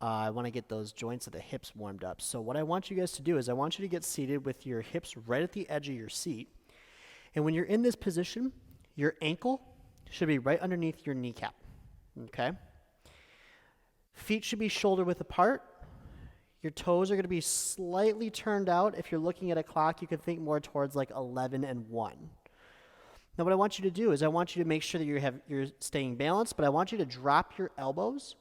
I want to get those joints of the hips warmed up. So what I want you guys to do is I want you to get seated with your hips right at the edge of your seat. And when you're in this position, your ankle should be right underneath your kneecap, okay? Feet should be shoulder width apart. Your toes are going to be slightly turned out. If you're looking at a clock, you can think more towards like 11 and 1. Now what I want you to do is I want you to make sure that you're staying balanced, but I want you to drop your elbows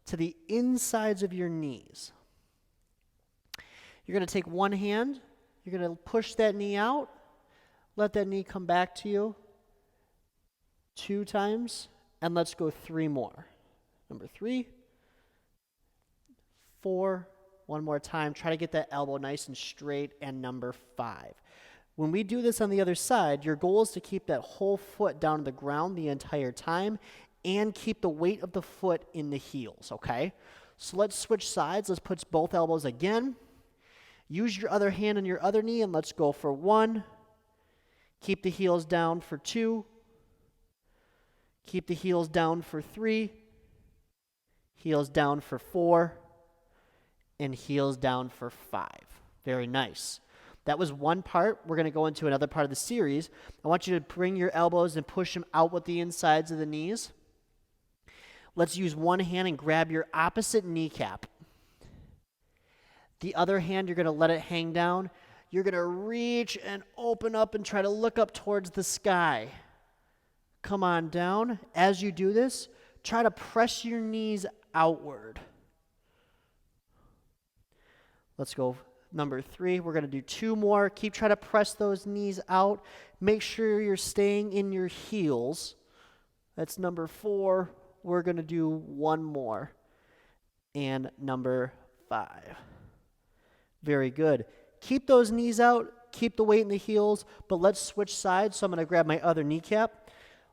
to the insides of your knees. You're going to take one hand, you're going to push that knee out, let that knee come back to you 2 times, and let's go 3 more. Number 3, 4, one more time. Try to get that elbow nice and straight, and number 5. When we do this on the other side, your goal is to keep that whole foot down to the ground the entire time and keep the weight of the foot in the heels, okay? So let's switch sides. Let's put both elbows again. Use your other hand on your other knee, and let's go for 1. Keep the heels down for 2. Keep the heels down for 3. Heels down for 4. And heels down for 5. Very nice. That was one part. We're going to go into another part of the series. I want you to bring your elbows and push them out with the insides of the knees. Let's use one hand and grab your opposite kneecap. The other hand, you're going to let it hang down. You're going to reach and open up and try to look up towards the sky. Come on down. As you do this, try to press your knees outward. Let's go number 3. We're going to do 2 more. Keep trying to press those knees out. Make sure you're staying in your heels. That's number 4. We're going to do 1 more. And number 5. Very good. Keep those knees out. Keep the weight in the heels. But let's switch sides. So I'm going to grab my other kneecap.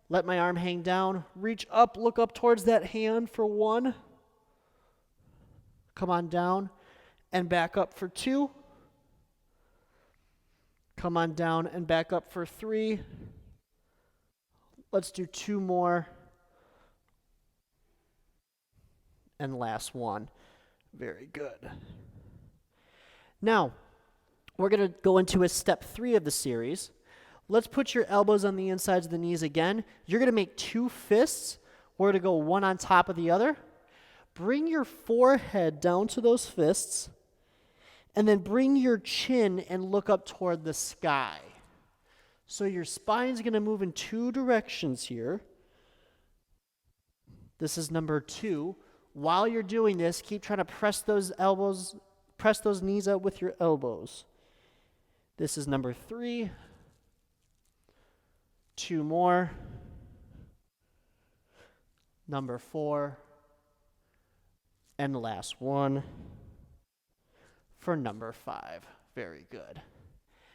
Let my arm hang down. Reach up. Look up towards that hand for 1. Come on down. And back up for 2. Come on down and back up for 3. Let's do 2 more. And last one. Very good. Now, we're going to go into a step 3 of the series. Let's put your elbows on the insides of the knees again. You're going to make 2 fists. We're going to go one on top of the other. Bring your forehead down to those fists. And then bring your chin and look up toward the sky. So your spine's going to move in 2 directions here. This is number 2. While you're doing this, keep trying to press those knees out with your elbows. This is number 3. 2 more. Number 4. And the last one. For number 5. Very good.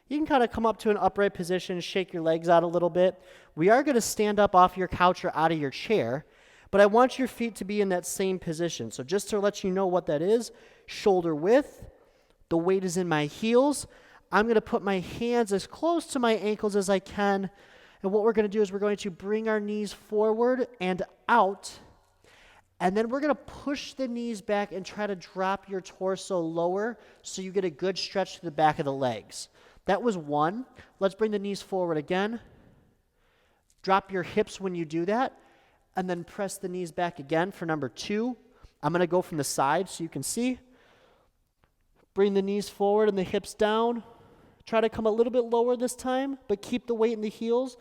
You can kind of come up to an upright position, shake your legs out a little bit. We are going to stand up off your couch or out of your chair, but I want your feet to be in that same position. So just to let you know what that is, shoulder width, the weight is in my heels. I'm going to put my hands as close to my ankles as I can, and what we're going to do is we're going to bring our knees forward and out. And then we're going to push the knees back and try to drop your torso lower so you get a good stretch to the back of the legs. That was 1. Let's bring the knees forward again. Drop your hips when you do that. And then press the knees back again for number 2. I'm going to go from the side so you can see. Bring the knees forward and the hips down. Try to come a little bit lower this time, but keep the weight in the heels.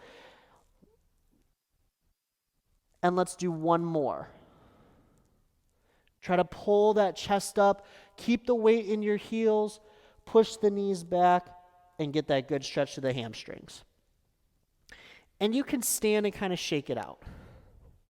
And let's do 1 more. Try to pull that chest up, keep the weight in your heels, push the knees back, and get that good stretch to the hamstrings. And you can stand and kind of shake it out.